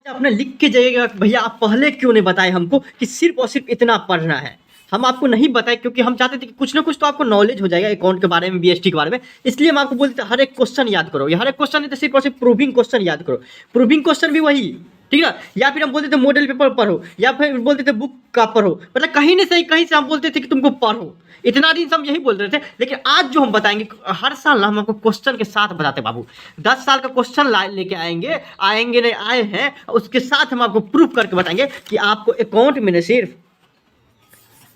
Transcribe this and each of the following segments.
आपने लिख के जाइएगा भैया आप पहले क्यों नहीं बताए हमको कि सिर्फ और सिर्फ इतना पढ़ना है। हम आपको नहीं बताए क्योंकि हम चाहते थे कि कुछ ना कुछ तो आपको नॉलेज हो जाएगा अकाउंट के बारे में, बीएसटी के बारे में। इसलिए हम आपको बोलते थे हर एक क्वेश्चन याद करो, या हर एक क्वेश्चन नहीं तो सिर्फ और सिर्फ प्रूविंग क्वेश्चन याद करो। प्रूविंग क्वेश्चन भी वही, ठीक है। या फिर हम बोलते थे मॉडल पेपर पढ़ो, या फिर बोलते थे बुक का पढ़ो, मतलब कहीं नहीं सही कहीं से हम बोलते थे कि तुमको पढ़ो। इतना दिन से हम यही बोल रहे थे, लेकिन आज जो हम बताएंगे हर साल ना हम आपको क्वेश्चन के साथ बताते बाबू। 10 साल का क्वेश्चन लेके आएंगे नहीं आए हैं, उसके साथ हम आपको प्रूफ करके बताएंगे कि आपको अकाउंट में सिर्फ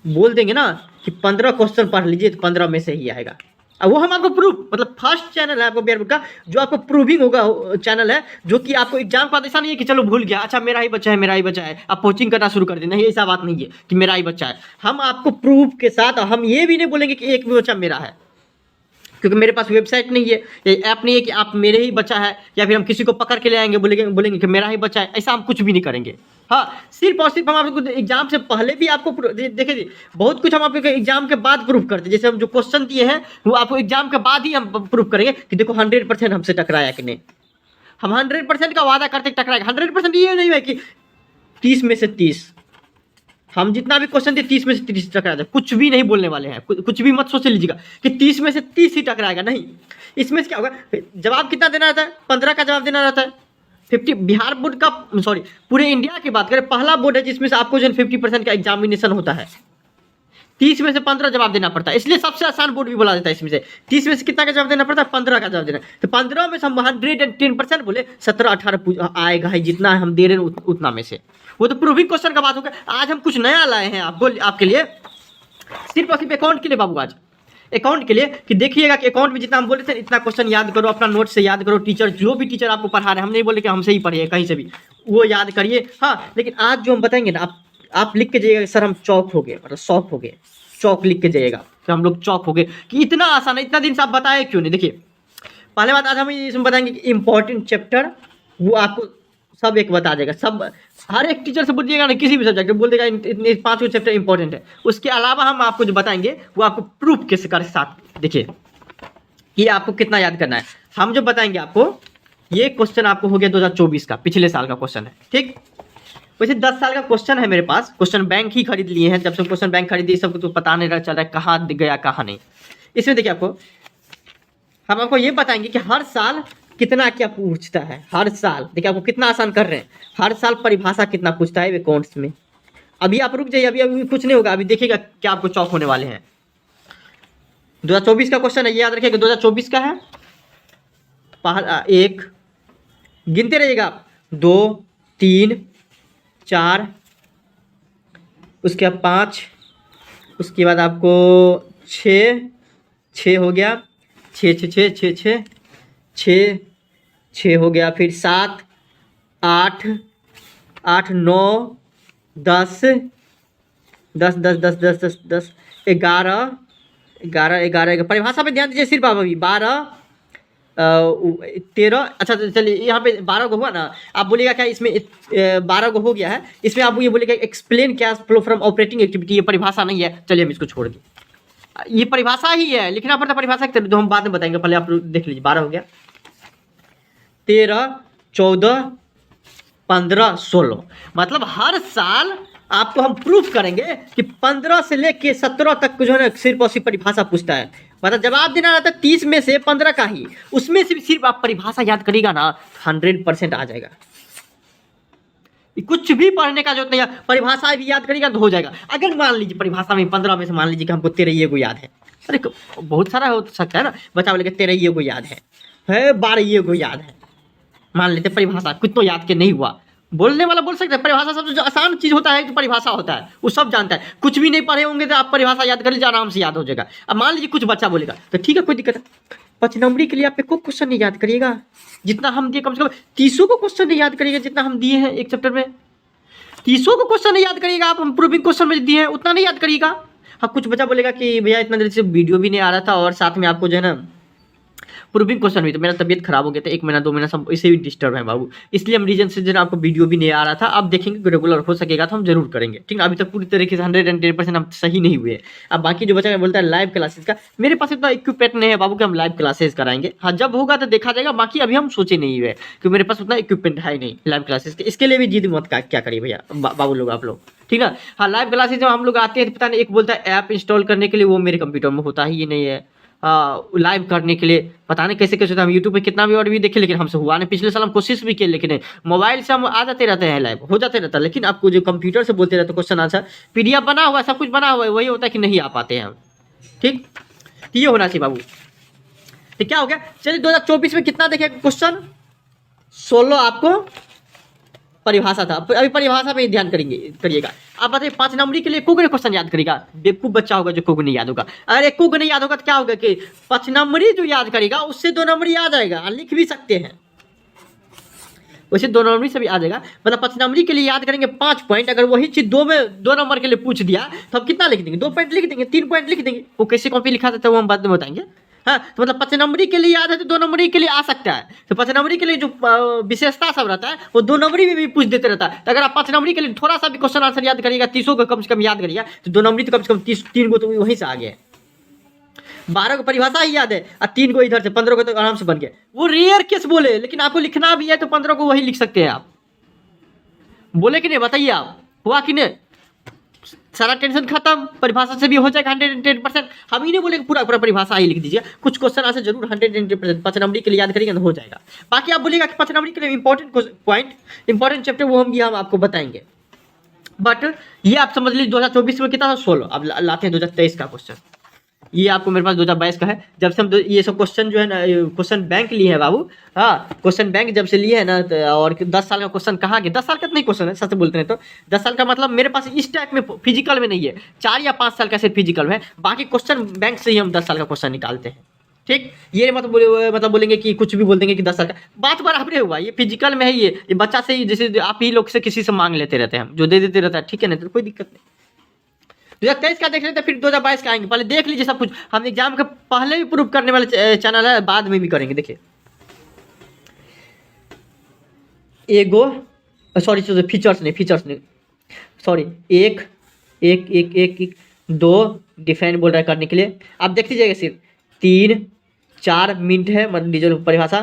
बोल देंगे ना कि 15 क्वेश्चन पढ़ लीजिए तो 15 में से ही आएगा। अब वो हम आपको प्रूफ, मतलब फर्स्ट चैनल है आपको बियर बुक का जो आपको प्रूविंग होगा चैनल है, जो कि आपको एग्जाम का ऐसा नहीं है कि चलो भूल गया, अच्छा मेरा ही बच्चा है मेरा ही बच्चा है आप कोचिंग करना शुरू कर दें, नहीं ऐसा बात नहीं है कि मेरा ही बच्चा है। हम आपको प्रूफ के साथ, हम ये भी नहीं बोलेंगे कि एक भी बच्चा मेरा है, क्योंकि मेरे पास वेबसाइट नहीं है, ये ऐप नहीं है कि आप मेरे ही बच्चा है, या फिर हम किसी को पकड़ के ले आएंगे बोलेंगे कि मेरा ही बच्चा है, ऐसा हम कुछ भी नहीं करेंगे। हाँ, सिर्फ और सिर्फ हम आपको एग्जाम से पहले भी आपको देखिए बहुत कुछ हम आपको एग्जाम के बाद प्रूफ करते हैं। जैसे हम जो क्वेश्चन दिए हैं वो आपको एग्जाम के बाद ही हम प्रूफ करेंगे कि देखो 100% हमसे टकराया कि नहीं। हम 100% का वादा करते टकराएगा। 100% ये नहीं है कि 30 में से 30, हम जितना भी क्वेश्चन दिए 30 में से 30 टकरा जाए, कुछ भी नहीं बोलने वाले हैं। कुछ भी मत सोच लीजिएगा कि 30 में से 30 ही टकराएगा, नहीं। इसमें से क्या होगा, जवाब कितना देना रहता है, 15 का जवाब देना रहता है। 50 बिहार बोर्ड का, सॉरी पूरे इंडिया की बात करें, पहला बोर्ड है जिसमें से आपको जो 50% का एग्जामिनेशन होता है। 30 में से 15 जवाब देना पड़ता है, इसलिए सबसे आसान बोर्ड भी बोला जाता है। इसमें से 30 में से कितना का जवाब देना पड़ता है, 15 का जवाब देना। तो 15 में से हम 110% बोले 17-18 आएगा है, जितना हम दे रहे हैं उतना में से। वो तो प्रूविंग क्वेश्चन का बात होगा। आज हम कुछ नया लाए हैं आपके लिए, सिर्फ और सिर्फ अकाउंट के लिए बाबू। आज अकाउंट के लिए कि देखिएगा कि अकाउंट में जितना हम बोले थे इतना क्वेश्चन याद करो, अपना नोट से याद करो, टीचर जो भी टीचर आपको पढ़ा रहे हैं, हम नहीं बोले कि हमसे ही पढ़िए कहीं से भी, वो याद करिए। हाँ, लेकिन आज जो हम बताएंगे ना, आप लिख के जाइएगा सर हम चौक हो गए, मतलब शौक हो गए, चौक लिख के जाइएगा कि हम लोग चौक हो गए कि इतना आसान है। इतना दिन से आप बताए क्यों नहीं। देखिए पहले बात, आज हम इसमें बताएंगे कि इंपॉर्टेंट चैप्टर वो आपको सब एक बता देगा। सब हर एक टीचर से बोलिएगा ना, किसी भी सब्जेक्ट बोल देगा इतने 5 चैप्टर इंपॉर्टेंट है। उसके अलावा हम आपको जो बताएंगे वो आपको प्रूफ के साथ देखिए कि आपको कितना याद करना है। हम जो बताएंगे आपको, ये क्वेश्चन आपको हो गया 2024 का, पिछले साल का क्वेश्चन है, ठीक। वैसे 10 साल का क्वेश्चन है मेरे पास, क्वेश्चन बैंक ही खरीद लिए हैं। जब से क्वेश्चन बैंक खरीदी सबको तो पता नहीं चल रहा है कहाँ गया कहाँ नहीं। इसमें देखिए हम आपको ये बताएंगे कि हर साल कितना क्या पूछता है। हर साल देखिए आपको कितना आसान कर रहे हैं, हर साल परिभाषा कितना पूछता है अकाउंट्स में। अभी आप रुक जाइए, अभी कुछ नहीं होगा, अभी देखिएगा क्या आपको चौक होने वाले हैं। 2024 का क्वेश्चन है, ये याद रखिएगा 2024 का है। एक गिनते रहिएगा, 2 3 4, उसके बाद 5, उसके बाद आपको 6 हो गया, 6 हो गया, फिर 7 8 9 10 11 परिभाषा पे ध्यान दीजिए सिर्फ आप। अभी 12 13, अच्छा चलिए यहाँ पे 12 को हुआ ना। आप बोलिएगा क्या इसमें 12 को हो गया है, इसमें आप ये बोलिएगा explain cash flow from operating activity. ये परिभाषा नहीं है, चलिए हम इसको छोड़ दें, ये परिभाषा ही है, लिखना पड़ता परिभाषा की तरह, तो हम बाद में बताएंगे, पहले आप देख लीजिए। 12 हो गया, 13 14 15 16, मतलब हर साल आपको हम प्रूफ करेंगे कि 15 से लेके 17 तक जो है ना सिर्फ और सिर्फ परिभाषा पूछता है। मतलब जवाब देना रहता है 30 में से 15 का ही, उसमें से भी सिर्फ आप परिभाषा याद करिएगा ना 100% आ जाएगा। कुछ भी पढ़ने का जरूरत नहीं है, परिभाषा भी याद करिएगा तो हो जाएगा। अगर मान लीजिए परिभाषा में 15 में से मान लीजिए कि हमको 13 ये को याद है, अरे बहुत सारा हो सकता है ना, बच्चा बोलेगा 13 ये को याद है 12 ये को याद है, मान लेते परिभाषा कुछ तो याद के नहीं हुआ। बोलने वाला बोल सकता है, परिभाषा सबसे जो आसान चीज होता है जो परिभाषा होता है वो सब जानता है। कुछ भी नहीं पढ़े होंगे तो आप परिभाषा याद कर लीजिए, आराम से याद हो जाएगा। अब मान लीजिए कुछ बच्चा बोलेगा तो ठीक है, कोई दिक्कत है, 5 नंबरी के लिए आप को क्वेश्चन नहीं याद करिएगा जितना हम दिए, कम से कम 30 को क्वेश्चन नहीं याद करिएगा जितना हम दिए हैं एक चैप्टर में। 30 को क्वेश्चन नहीं याद करिएगा आप, हम प्रूविंग क्वेश्चन में दिए हैं उतना नहीं याद करिएगा। हाँ, कुछ बच्चा बोलेगा कि भैया इतना देर से वीडियो भी नहीं आ रहा था और साथ में आपको जो है ना प्रूविंग क्वेश्चन हुई, तो मेरा तबीयत खराब हो गया था, 1 महीना 2 महीना सब इसे भी डिस्टर्ब है बाबू, इसलिए हम रीजन से जरा आपको वीडियो भी नहीं आ रहा था। अब देखेंगे रेगुलर हो सकेगा तो हम जरूर करेंगे, ठीक है। अभी तक पूरी तरीके से 110% हम सही नहीं हुए। अब बाकी जो बचा बोलता है लाइव क्लासेस का, मेरे पास इतना इक्विपमेंट नहीं है बाबू कि हम लाइव क्लासेस कराएंगे। हाँ जब होगा तो देखा जाएगा, बाकी अभी हम सोचे नहीं हुए क्योंकि मेरे पास उतना इक्विपमेंट है नहीं लाइव क्लासेस के। इसके लिए भी जिद मत क्या करिए भैया बाबू लोग आप लोग, ठीक ना। हाँ लाइव क्लासेस जब हम लोग आते हैं तो पता नहीं, एक बोलता है ऐप इंस्टॉल करने के लिए, वो मेरे कंप्यूटर में होता ही नहीं है। लाइव करने के लिए पता नहीं कैसे कैसे होता है, हम यूट्यूब पे कितना भी और भी देखे लेकिन हमसे हुआ नहीं। पिछले साल हम कोशिश भी किए लेकिन नहीं, मोबाइल से हम आ जाते रहते हैं, लाइव हो जाते रहता है, लेकिन आपको जो कंप्यूटर से बोलते रहते क्वेश्चन आंसर पीडीएफ बना हुआ है, सब कुछ बना हुआ है, वही होता है कि नहीं आ पाते हैं हम, ठीक। तो ये होना चाहिए बाबू। तो क्या हो गया, चलिए 2024 में कितना देखे क्वेश्चन, 16 आपको परिभाषा था। अभी परिभाषा पे ध्यान करिएगा। आप बताइए 5 नंबरी के लिए को क्वेश्चन याद करेगा, बेवकूफ बच्चा होगा जो को नहीं याद होगा। अगर एक को नहीं याद होगा तो क्या होगा कि 5 नंबरी जो याद करेगा उससे 2 नंबरी आ जाएगा, लिख भी सकते हैं वैसे 2 नंबरी से भी आ जाएगा। मतलब 5 नंबरी के लिए याद करेंगे 5 पॉइंट, अगर वही चीज 2 नंबर के लिए पूछ दिया तो हम कितना लिख देंगे, 2 पॉइंट लिख देंगे, 3 पॉइंट लिख देंगे। वो कैसे कॉपी लिखा जाता है वो हम बाद में बताएंगे। हाँ तो मतलब 5 नंबरी के लिए याद है तो 2 नंबरी के लिए आ सकता है। तो 5 नंबरी के लिए जो विशेषता सब रहता है वो 2 नंबरी में भी पूछ देते रहता है। तो अगर आप 5 नंबरी के लिए थोड़ा सा भी क्वेश्चन आंसर याद करिएगा, 30 को कम से कम याद करिएगा, तो 2 नंबरी तो कम से कम 3 को तो वहीं से आ गया। 12 को परिभाषा ही याद है और 3 को इधर से, 15 को तो आराम से बन गया। वो रेयर केस बोले, लेकिन आपको लिखना भी है तो 15 को वही लिख सकते हैं आप। बोले कि नहीं बताइए, आप हुआ कि नहीं, सारा टेंशन खत्म, परिभाषा से भी हो जाएगा 110%। हम ही नहीं बोले पूरा पूरा परिभाषा ही लिख दीजिए, कुछ क्वेश्चन ऐसे जरूर 110%। 5 नंबरी के लिए याद करिएगा तो हो जाएगा। बाकी आप बोलिएगा कि 5 नंबरी के लिए इंपॉर्टेंट पॉइंट, इंपॉर्टेंट चैप्टर वो हम आपको बताएंगे। बट ये आप समझ लीजिए 2024 में कितना था, 16। अब लाते हैं 2023 का क्वेश्चन। ये आपको मेरे पास 2022 का है। जब से हम ये सब क्वेश्चन जो है ना, क्वेश्चन बैंक लिए है बाबू। हाँ क्वेश्चन बैंक जब से लिए है ना, और 10 साल का क्वेश्चन कहाँ गया, 10 साल का नहीं क्वेश्चन है सच बोलते हैं तो। 10 साल का मतलब मेरे पास इस टाइप में फिजिकल में नहीं है, 4 या 5 साल का सिर्फ फिजिकल में है। बाकी क्वेश्चन बैंक से ही हम 10 साल का क्वेश्चन निकालते हैं, ठीक। ये मतलब बोलेंगे कि कुछ भी बोल देंगे कि 10 साल का, बात बराबर हुआ। ये फिजिकल में है, ये बच्चा से ही, जैसे आप ही लोग से किसी से मांग लेते रहते हैं, जो दे देते रहता है, ठीक है ना, तो कोई दिक्कत नहीं। 2023 का देख लेते हैं, फिर 2022 का आएंगे। पहले देख लीजिए सब कुछ, हम एग्जाम के पहले भी प्रूव करने वाले चैनल है, बाद में भी करेंगे। देखिए एगो सॉरी फीचर्स नहीं सॉरी, एक एक एक एक, एक 2 डिफाइन बोल रहा है करने के लिए। आप देख लीजिएगा सिर्फ 3-4 मिनट है, मतलब डीजल परिभाषा।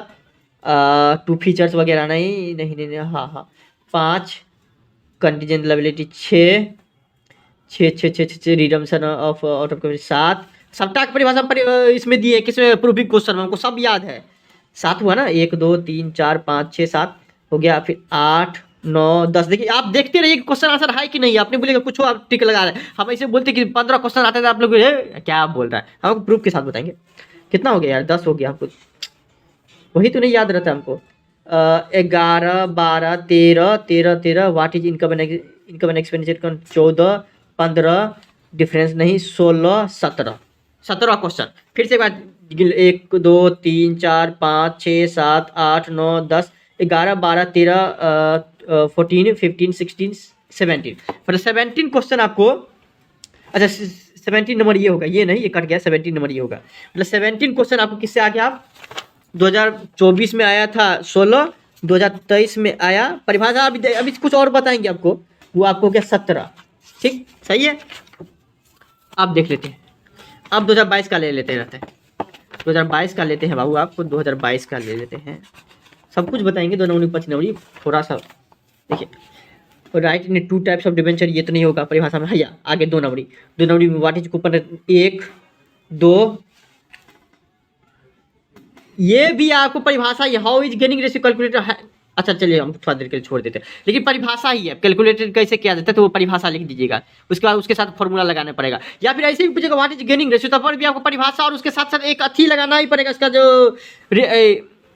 2 फीचर्स वगैरह नहीं। हाँ 5 contingent liability, 6 redemption of out of 7 सबटा की परिभाषा इसमें दी है, किसमें प्रूविंग क्वेश्चन हमको सब याद है। 7 हुआ ना, 1 2 3 4 5 6 7 हो गया, फिर 8 9 10। देखिए आप देखते रहिए क्वेश्चन आंसर है कि नहीं। आपने बोलेगा कुछ हो, आप टिक लगा रहे हैं, हम ऐसे बोलते कि 15 क्वेश्चन आते थे, आप लोग क्या आप बोल रहा है, हम प्रूफ के साथ बताएंगे। कितना हो गया यार, 10 हो गया, हमको वही तो नहीं याद रहता हमको। 11 12 13 what is income and expenditure, 14 15 difference नहीं, 16 17 क्वेश्चन। फिर से एक बार, 1 2 3 4 5 6 7 8 9 10 11 12 13 14 15 16 17, मतलब 17 क्वेश्चन आपको। अच्छा 17 नंबर ये होगा, ये नहीं, ये कट गया, 17 नंबर ये होगा, मतलब 17 क्वेश्चन आपको किससे आ गया। आप 2024 में आया था 16, 2023 में आया परिभाषा। अभी कुछ और बताएंगे आपको, वो आपको क्या 17, ठीक सही है। आप देख लेते हैं, अब 2022 का ले लेते रहते हैं, 2022 का लेते हैं बाबू, आपको 2022 का ले लेते हैं, सब कुछ बताएंगे। 2 नंबरी 5 नंबरी थोड़ा सा देखिए। Right in 2 types of debenture, ये तो नहीं होगा परिभाषा में, भैया आगे 2 नंबरी में व्हाट इज कूपन, 1 2, ये भी आपको परिभाषा ही, how is gaining ratio calculator है। अच्छा चलिए हम थोड़ा देर के लिए छोड़ देते हैं, लेकिन परिभाषा ही है, कैलकुलेटर कैसे किया जाता है तो वो परिभाषा लिख दीजिएगा, उसके बाद उसके साथ फॉर्मूला लगाना पड़ेगा। या फिर ऐसे भी पूछेगा व्हाट इज गेनिंग रेशियो, तब पर भी आपको परिभाषा और उसके साथ साथ एक अथी लगाना ही पड़ेगा, इसका जो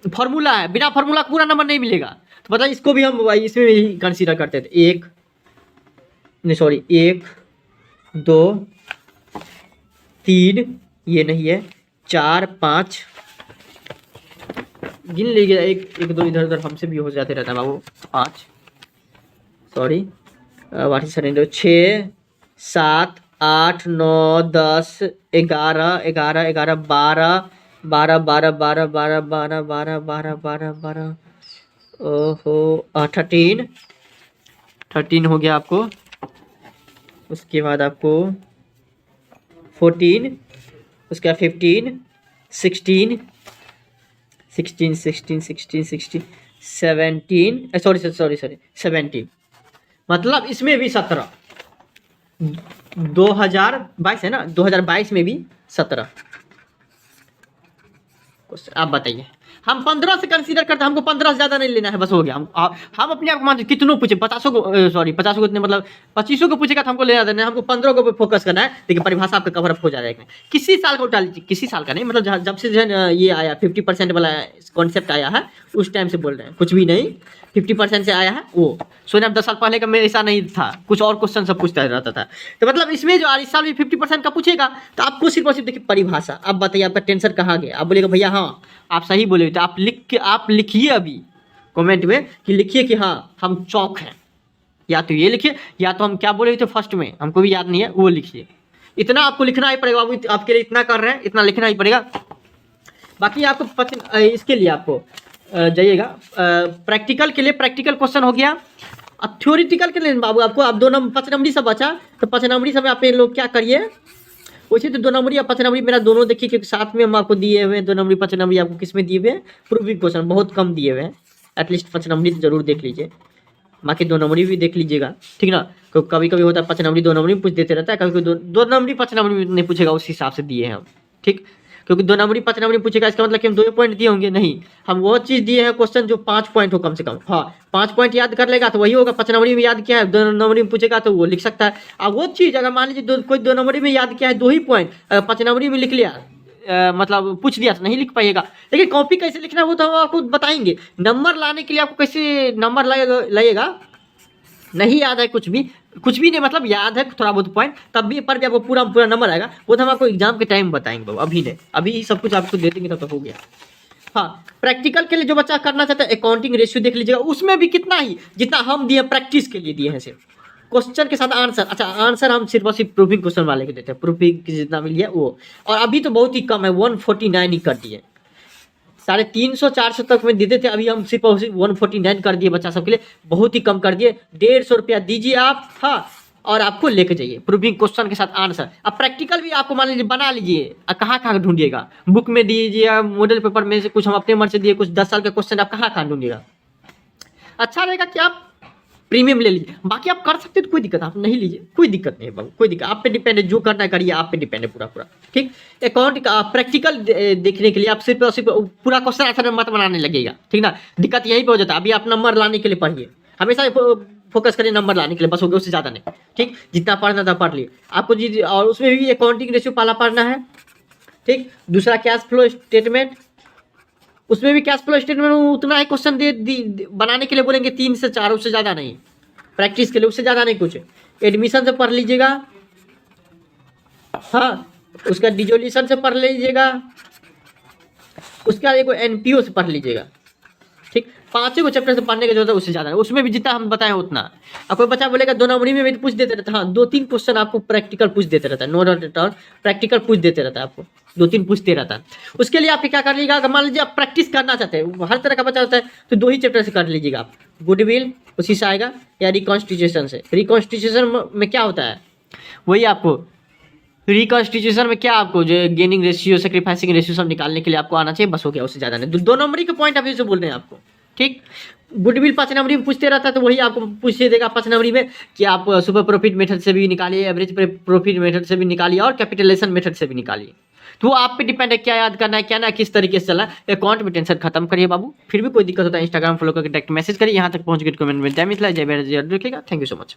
फॉर्मूला है, बिना फॉर्मूला पूरा नंबर नहीं मिलेगा। तो मतलब इसको भी हम इसमें ही कंसीडर करते थे। 1 2 3, ये नहीं है, 4 5 गिन लीजिए, 1 2 इधर उधर हमसे भी हो जाते रहता है बाबू, 5 सॉरी व्हाट इज 6 7 8 9 10 11 12 12 12 12 12 12 12 12 12 12 ओहो 13 13 हो गया आपको। उसके बाद आपको 14, उसके बाद 15 16 16 16 16 16 17 सॉरी 17, मतलब इसमें भी 17। 2022 है ना, 2022 में भी 17। आप बताइए, हम 15 से कंसीडर करते हैं, हमको 15 से ज़्यादा नहीं लेना है, बस हो गया। हम अपने आप को मानते कितनों पूछे, 50 को सॉरी 50 को इतने मतलब 25 को पूछेगा तो हमको लेना देना है, हमको 15 को फोकस करना है। लेकिन परिभाषा आपका कवर अप हो जाएगा। किसी साल का उठा लीजिए, किसी साल का नहीं, मतलब जब से जो है ये आया 50% वाला कॉन्सेप्ट आया है उस टाइम से बोल रहे हैं, कुछ भी नहीं 50% से आया है वो। सोने अब 10 साल पहले का में ऐसा नहीं था, कुछ और क्वेश्चन सब पूछता रहता था। तो मतलब इसमें जो इस साल भी 50% का पूछेगा तो आपको सिर्फ और सिर्फ देखिए परिभाषा। अब बताइए आपका टेंशन कहाँ गया। आप बोलेगा भैया हाँ आप सही बोले, तो आप लिखिए अभी कमेंट में कि लिखिए कि हाँ हम चौक हैं, या तो ये लिखिए या तो हम क्या बोले थे फर्स्ट में, हमको भी याद नहीं है, वो लिखिए। इतना आपको लिखना ही पड़ेगा बाबू, आपके लिए इतना कर रहे हैं, इतना लिखना ही पड़ेगा। बाकी आपको इसके लिए आपको जाइएगा प्रैक्टिकल के लिए, प्रैक्टिकल क्वेश्चन हो गया। अब थ्योरेटिकल के लिए बाबू आपको अब 5 नंबरी सब बचा, तो 5 नंबरी सब आप लोग क्या करिए, वैसे तो 2 नंबरी या 5 नंबरी मेरा दोनों देखिए, क्योंकि साथ में हम आपको दिए हुए हैं 2 नंबरी 5 नंबरी आपको किस में दिए हुए हैं, प्रूविंग क्वेश्चन बहुत कम दिए हुए हैं। एटलीस्ट 5 नंबरी तो जरूर देख लीजिए, बाकी 2 नंबरी भी देख लीजिएगा, ठीक ना। कभी कभी होता है 5 नंबरी 2 नंबरी पूछ देते रहता है, कभी कभी 2 नंबरी 5 नंबरी नहीं पूछेगा, उस हिसाब से दिए हैं हम, ठीक। क्योंकि 2 नंबरी 5 नंबरी पूछेगा इसका मतलब कि हम 2 पॉइंट दिए होंगे, नहीं हम वो चीज़ दिए हैं क्वेश्चन जो 5 पॉइंट हो कम से कम। हाँ 5 पॉइंट याद कर लेगा तो वही होगा, 5 नंबरी में याद किया है 2 नंबरी में पूछेगा तो वो लिख सकता है। अब वो चीज़ अगर मान लीजिए कोई 2 नंबरी में याद किया है 2 ही पॉइंट, 5 नंबरी में लिख लिया मतलब पूछ दिया तो नहीं लिख पाइएगा। लेकिन कॉपी कैसे लिखना है वो तो हम आपको बताएंगे। नंबर लाने के लिए आपको कैसे नंबर लगेगा, नहीं याद है कुछ भी नहीं, मतलब याद है थोड़ा बहुत पॉइंट, तब भी पर भी आपको पूरा नंबर आएगा, वो तो हम आपको एग्जाम के टाइम बताएंगे बाबू, अभी नहीं, अभी सब कुछ आपको दे देंगे तब तो हो गया। हाँ प्रैक्टिकल के लिए जो बच्चा करना चाहता है अकाउंटिंग रेशियो देख लीजिएगा, उसमें भी कितना ही जितना हम दिए प्रैक्टिस के लिए दिए हैं, सिर्फ क्वेश्चन के साथ आंसर। अच्छा आंसर हम सिर्फ और सिर्फ प्रूफिंग क्वेश्चन वाले के देते हैं, प्रूफिंग की जितना मिल गया वो, और अभी तो बहुत ही कम है 149 ही कर दिए, 350 400 तक में देते थे, अभी हम सिर्फ 149 कर दिए बच्चा सब के लिए, बहुत ही कम कर दिए। 150 रुपया दीजिए आप, हाँ और आपको लेके जाइए प्रूविंग क्वेश्चन के साथ आंसर। अब प्रैक्टिकल भी आपको मान लीजिए बना लीजिए, कहाँ ढूंढिएगा, बुक में दीजिए, मॉडल पेपर में से कुछ हम अपने मन से दिए, कुछ 10 साल का क्वेश्चन आप कहाँ ढूंढिएगा। अच्छा रहेगा कि आप प्रीमियम ले लीजिए, बाकी आप कर सकते हो तो कोई दिक्कत, आप नहीं लीजिए कोई दिक्कत नहीं है बाबू, कोई दिक्कत, आप पे डिपेंड है, जो करना है करिए, आप पे डिपेंड है पूरा, ठीक। अकाउंट का प्रैक्टिकल देखने के लिए आप सिर्फ और सिर्फ पूरा क्वेश्चन आंसर मत बनाने लगेगा, ठीक ना। दिक्कत यहीं पे हो जाता है। अभी आप नंबर लाने के लिए पढ़िए, हमेशा फोकस करिए नंबर लाने के लिए, बस हो गया, उससे ज़्यादा नहीं, ठीक। जितना पढ़ना था पढ़ लिए आपको जी, और उसमें भी अकाउंटिंग रेशियो पहला पढ़ना है, ठीक। दूसरा कैश फ्लो स्टेटमेंट, उसमें भी कैश फ्लो स्टेटमेंट में उतना ही क्वेश्चन बनाने के लिए बोलेंगे 3 से 4, उससे ज़्यादा नहीं, प्रैक्टिस के लिए उससे ज़्यादा नहीं कुछ। एडमिशन से पढ़ लीजिएगा, हाँ उसका डिजोल्यूशन से पढ़ लीजिएगा, उसका एक एनपीओ से पढ़ लीजिएगा, ठीक। 5 चैप्टर से पढ़ने की जरूरत है, उससे ज़्यादा नहीं, उसमें भी जितना हम बताएं उतना। अब कोई बच्चा बोलेगा 2 नंबरी में भी पूछ देते रहता है, हाँ 2-3 क्वेश्चन आपको प्रैक्टिकल पूछ देते रहता है, no doubt at all practical पूछ देते रहता है, आपको 2-3 पूछते रहता है। उसके लिए आप क्या कर लीजिएगा, अगर मान लीजिए आप प्रैक्टिस करना चाहते हैं, हर तरह का बच्चा होता है, तो 2 ही चैप्टर से कर लीजिएगा आप, गुडविल उसी से आएगा या रिकॉन्स्टिट्यूशन से। रिकॉन्स्टिट्यूशन में क्या होता है, वही आपको रिकॉन्स्टिट्यूशन में क्या आपको जो गेनिंग रेशियो सैक्रिफाइसिंग रेशियो सब निकालने के लिए आपको आना चाहिए, बस हो गया, उससे ज़्यादा नहीं। 2 नंबरी के पॉइंट अभी से बोल रहे हैं आपको, ठीक। गुडविल 5 नंबरी में पूछते रहता है, तो वही आपको पूछ देगा 5 नंबरी में कि आप सुपर प्रॉफिट मेथड से भी निकालिए, एवरेज प्रॉफिट मेथड से भी निकालिए, और कैपिटलाइजेशन मेथड से भी निकालिए। तो वो आप पे डिपेंड है क्या याद करना है क्या ना, किस तरीके से चलना है। अकाउंट में टेंशन खत्म करिए बाबू, फिर भी कोई दिक्कत होता है इंस्टाग्राम फॉलो करके डायरेक्ट मैसेज करिए, यहाँ तक पहुँच गए कमेंट में। जय मिथिला, जय भारत, जय रखिएगा। Thank you so much.